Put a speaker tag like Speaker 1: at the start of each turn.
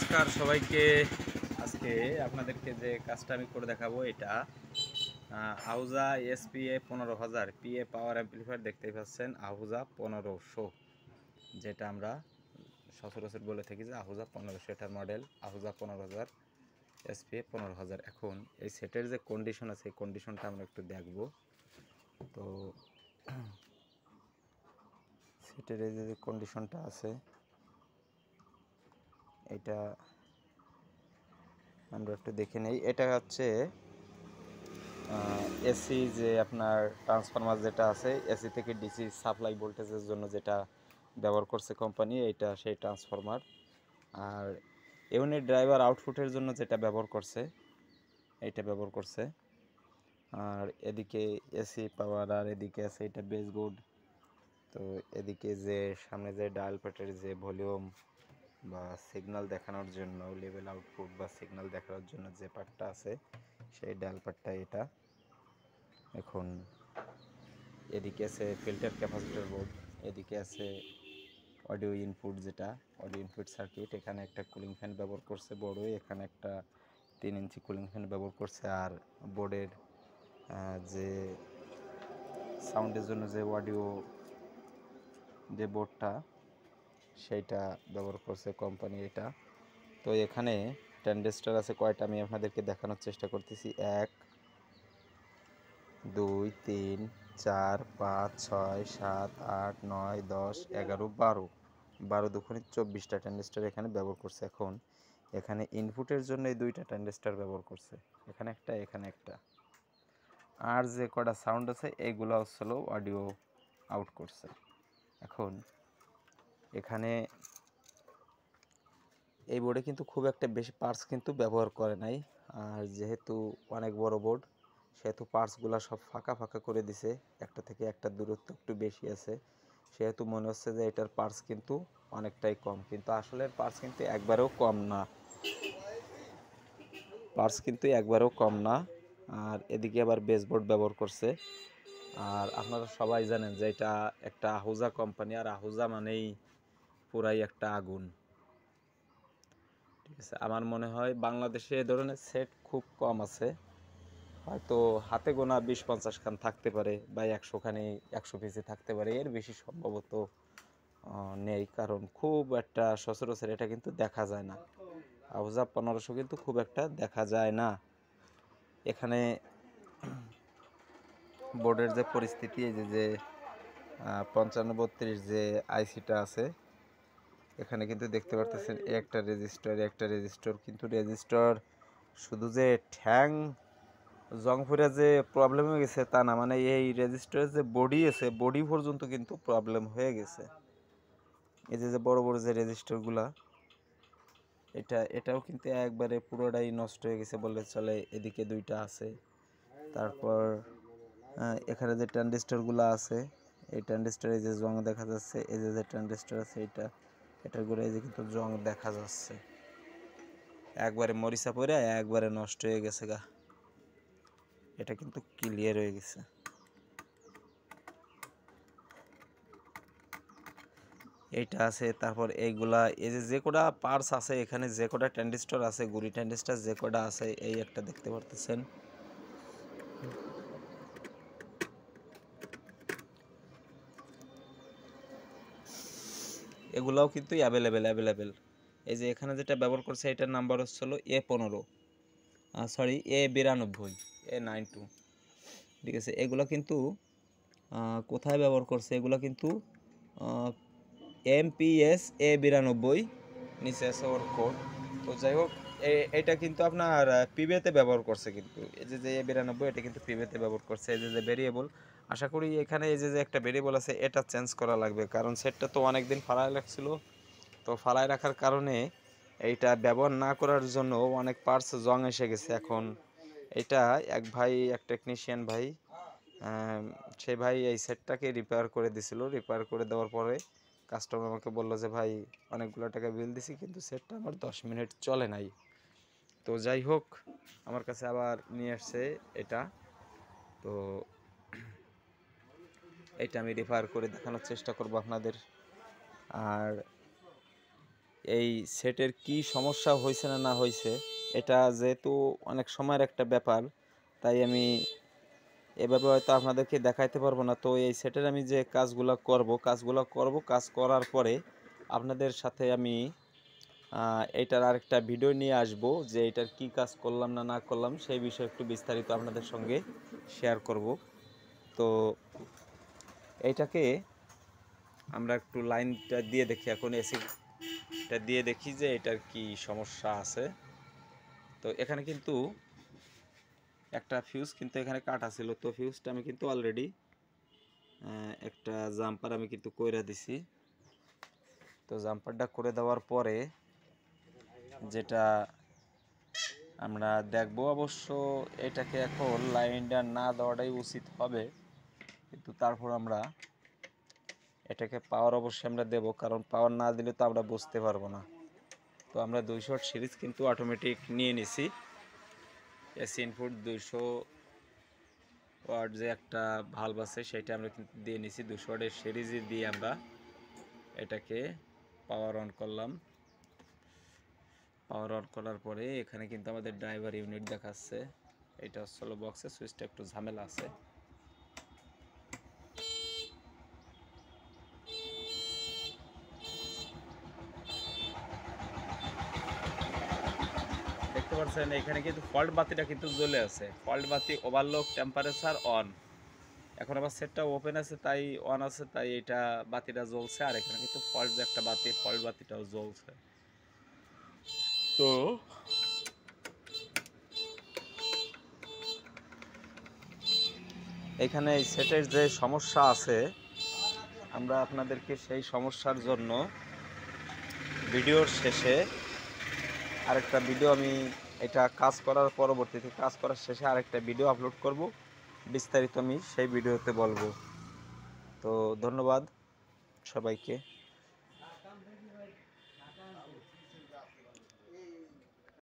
Speaker 1: নমস্কার সবাইকে। আজকে আপনাদেরকে যে কাজটা আমি করে দেখাবো এটা আহুজা এসপিএ 15,000 পিএ পাওয়ার অ্যাম্পলিফায়ার দেখতেই পাচ্ছেন। আহুজা 1500 যেটা আমরা সচরাচর বলে থাকি যে আহুজা 1500, এটার মডেল আহুজা 15,000 এসপিএ 15,000। এখন এই সেটের যে কন্ডিশন আছে এই কন্ডিশনটা আমরা একটু দেখব। তো সেটের এই যে কন্ডিশনটা আছে এটা আমরা একটু দেখে নেই। এটা হচ্ছে এসি যে আপনার ট্রান্সফরমার যেটা আছে, এসি থেকে ডিসি সাপ্লাই ভোল্টেজের জন্য যেটা ব্যবহার করছে কোম্পানি, এইটা সেই ট্রান্সফরমার। আর ইউনিট ড্রাইভার আউটপুটের জন্য যেটা ব্যবহার করছে এইটা ব্যবহার করছে। আর এদিকে এসি পাওয়ার, আর এদিকে আছে এটা বেসবোর্ড। তো এদিকে যে সামনে যে ডায়াল প্যাডের যে ভলিউম বা সিগন্যাল দেখানোর জন্য, লেভেল আউটপুট বা সিগন্যাল দেখানোর জন্য যে পার্টটা আছে সেই ডায়াল প্যাডটা এটা। এখন এদিকে আছে ফিল্টার ক্যাপাসিটর বোর্ড, এদিকে আছে অডিও ইনপুট, যেটা অডিও ইনপুট সার্কিট। এখানে একটা কুলিং ফ্যান ব্যবহার করছে বড়, এখানে একটা 3 ইঞ্চি কুলিং ফ্যান ব্যবহার করছে। আর বোর্ডের যে সাউন্ডের জন্য যে অডিও যে বোর্ডটা সেইটা ব্যবহার করছে কোম্পানি এটা। তো এখানে ট্রানজিস্টর আছে কয়টা আমি আপনাদেরকে দেখানোর চেষ্টা করতেছি। 1 2 3 4 5 6 7 8 9 10 11 12 দুগুণে 24টা ট্রানজিস্টর এখানে ব্যবহার করছে। এখন এখানে ইনপুটের জন্য এই দুইটা ট্রানজিস্টর ব্যবহার করছে, এখানে একটা এখানে একটা। আর যে কটা সাউন্ড আছে এইগুলো হচ্ছিল অডিও আউট করছে। এখন এখানে এই বোর্ডে কিন্তু খুব একটা বেশি পার্টস কিন্তু ব্যবহার করে নাই। আর যেহেতু অনেক বড় বোর্ড সেহেতু পার্টসগুলো সব ফাঁকা ফাঁকা করে দিছে, একটা থেকে একটা দূরত্ব একটু বেশি আছে, সেহেতু মনে হচ্ছে যে এটার পার্টস কিন্তু অনেকটাই কম। কিন্তু আসলে পার্টস কিন্তু একবারেও কম না, পার্টস কিন্তু একবারেও কম না। আর এদিকে আবার বেসবোর্ড ব্যবহার করছে। আর আপনারা সবাই জানেন যে এটা একটা আহুজা কোম্পানি, আর আহুজা মানেই পুরাই একটা আগুন। ঠিক আছে, আমার মনে হয় বাংলাদেশে এ ধরনের সেট খুব কম আছে, হয়তো হাতে গোনা 20-50 খান থাকতে পারে বা 100 খানি 100 পিসে থাকতে পারে, এর বেশি সম্ভবত নেই। কারণ খুব একটা সচরাচর এটা কিন্তু দেখা যায় না, আহুজা 1500 কিন্তু খুব একটা দেখা যায় না। এখানে বোর্ডের যে পরিস্থিতি, এই যে 5532 যে আইসিটা আছে এখানে কিন্তু দেখতে পারতেছেন একটা রেজিস্টার কিন্তু রেজিস্টার শুধু যে ঠ্যাং জং ফুরে যে প্রবলেম হয়ে গেছে তা না, মানে এই রেজিস্টারের যে বডি আছে বডি পর্যন্ত কিন্তু প্রবলেম হয়ে গেছে। এই যে বড় বড় যে রেজিস্টারগুলা এটাও কিন্তু একবারে পুরোটাই নষ্ট হয়ে গেছে বললে চলে। এদিকে দুইটা আছে, তারপর এখানে যে ট্রানজিস্টরগুলো আছে এই ট্রানজিস্টারে যে জং দেখা যাচ্ছে, এই যে ট্রানজিস্টর আছে এটার করে এই যে কিন্তু জং দেখা যাচ্ছে, একবারে মরিচা পড়ে একবারে নষ্ট হয়ে গেছে গা। এটা কিন্তু ক্লিয়ার হয়ে গেছে। এইটা আছে, তারপর এইগুলা এই যে কটা পার্টস আছে এখানে, যে কটা ট্রানজিস্টর আছে গুড়ি ট্রানজিস্টর যে কটা আছে এই একটা দেখতে পারতেছেন। এগুলাও কিন্তু অ্যাভেলেবেল। এই যে এখানে যেটা ব্যবহার করছে এটার নাম্বার হচ্ছিল A15, সরি A92, A92। ঠিক আছে, এগুলো কিন্তু কোথায় ব্যবহার করছে, এগুলো কিন্তু MPS A92 নিচে আছে ওর কোড। তো যাই হোক, এটা কিন্তু আপনার পিবেতে ব্যবহার করছে, কিন্তু এই যে A92 এটা কিন্তু পিবেতে ব্যবহার করছে। এই যে ভেরিয়েবল, আশা করি এখানে এই যে একটা ভেরিয়েবল আছে এটা চেঞ্জ করা লাগবে, কারণ সেটটা তো অনেক দিন ফালায় রাখছিল। তো ফালায় রাখার কারণে এইটা ব্যবহার না করার জন্য অনেক পার্টস জং এসে গেছে। এখন এটা এক ভাই, এক টেকনিশিয়ান ভাই, সেই ভাই এই সেটটাকে রিপেয়ার করে দিছিল। রিপেয়ার করে দেওয়ার পরে কাস্টমার আমাকে বললো যে ভাই অনেকগুলো টাকা বিল দিছি কিন্তু সেটটা আমার 10 মিনিট চলে নাই। তো যাই হোক, আমার কাছে আবার নিয়ে আসছে এটা। তো এটা আমি রিপেয়ার করে দেখানোর চেষ্টা করব আপনাদের। আর এই সেটের কি সমস্যা হয়েছে না না হয়েছে, এটা যেহেতু অনেক সময়ের একটা ব্যাপার, তাই আমি এভাবে হয়তো আপনাদেরকে দেখাইতে পারবো না। তো এই সেটের আমি যে কাজগুলো করব, কাজ করার পরে আপনাদের সাথে আমি এইটার আরেকটা ভিডিও নিয়ে আসব, যে এটার কি কাজ করলাম না না করলাম সেই বিষয়ে একটু বিস্তারিত আপনাদের সঙ্গে শেয়ার করব। তো এইটাকে আমরা একটু লাইনটা দিয়ে দেখি, এখন এসিটা দিয়ে দেখি যে এটার কি সমস্যা আছে। তো এখানে কিন্তু একটা ফিউজ কিন্তু এখানে কাটা ছিল, তো ফিউজটা আমি কিন্তু অলরেডি একটা জাম্পার আমি কিন্তু কইরা দিছি। তো জাম্পারটা করে দেওয়ার পরে যেটা আমরা দেখব, অবশ্য এটাকে এখন লাইনটা না দেওয়াটাই উচিত হবে, কিন্তু তারপর আমরা এটাকে পাওয়ার অবশ্যই আমরা দেব, কারণ পাওয়ার না দিলে তো আমরা বুঝতে পারবো না। তো আমরা 200 ওয়াট সিরিজ কিন্তু অটোমেটিক নিয়ে নিছি। এসি ইনপুট 200 ওয়াট যে একটা ভালভ আছে সেটা আমরা কিন্তু দিয়ে নিছি। 200 ওয়াটের সিরিজই দিয়ে আমরা এটাকে পাওয়ার অন করলাম। পাওয়ার অন করার পরে এখানে কিন্তু আমাদের ড্রাইভার ইউনিট দেখাচ্ছে। এটা হচ্ছে বক্সের সুইচটা একটু ঝামেলা আছে। দেখতে পাচ্ছেন এখানে কিন্তু ফল্ট বাতিটা কিন্তু জ্বলে আছে, ফল্ট বাতি ওভারলোড টেম্পারেচার অন। এখন আবার সেটটা ওপেন আছে তাই অন আছে, তাই এটা বাতিটা জ্বলছে। আর এখানে কিন্তু ফল্ট যে একটা বাতি, ফল্ট বাতিটাও জ্বলছে। তো এখানে এই সেটের যে সমস্যা আছে, আমরা আপনাদেরকে সেই সমস্যার জন্য ভিডিওর শেষে আরেকটা ভিডিও আমি এটা কাজ করার পরবর্তীতে কাজ করার শেষে আরেকটা ভিডিও আপলোড করব, বিস্তারিত আমি সেই ভিডিওতে বলবো। তো ধন্যবাদ সবাইকে।